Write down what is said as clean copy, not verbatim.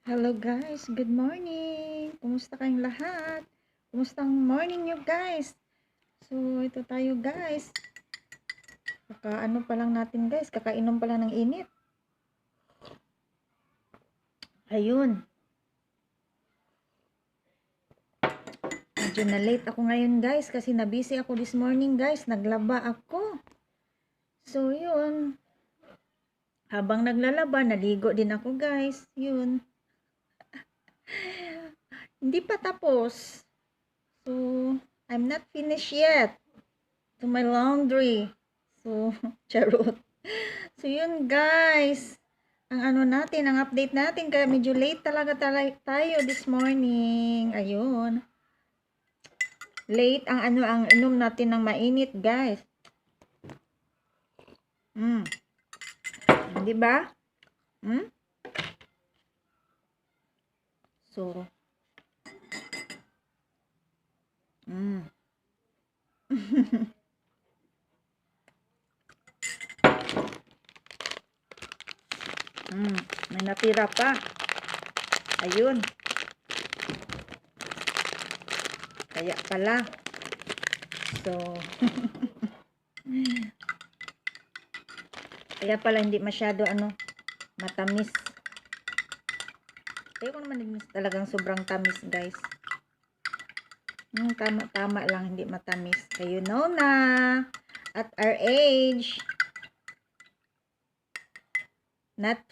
Hello guys, good morning! Kumusta kayong lahat? Kumusta ang morning nyo guys? So, ito tayo guys. Kakaano pa lang natin guys, kakainom pa lang ng init. Ayun. Medyo na late ako ngayon guys kasi na-busy ako this morning guys. Naglaba ako. So, yun. Habang naglalaba, naligo din ako guys. Yun. Hindi pa tapos. So, I'm not finished yet to my laundry. So, charot. So, yun guys. Ang ano natin, ang update natin. Kaya medyo late talaga tayo this morning. Ayun. Late ang ano, ang inom natin ng mainit guys. Di ba? So, may natira pa. Ayun. Kaya pala. So, kaya pala hindi masyado matamis. Kaya ko naman talagang sobrang tamis guys. Tama lang, hindi matamis. Kayo know na. At our age. Not too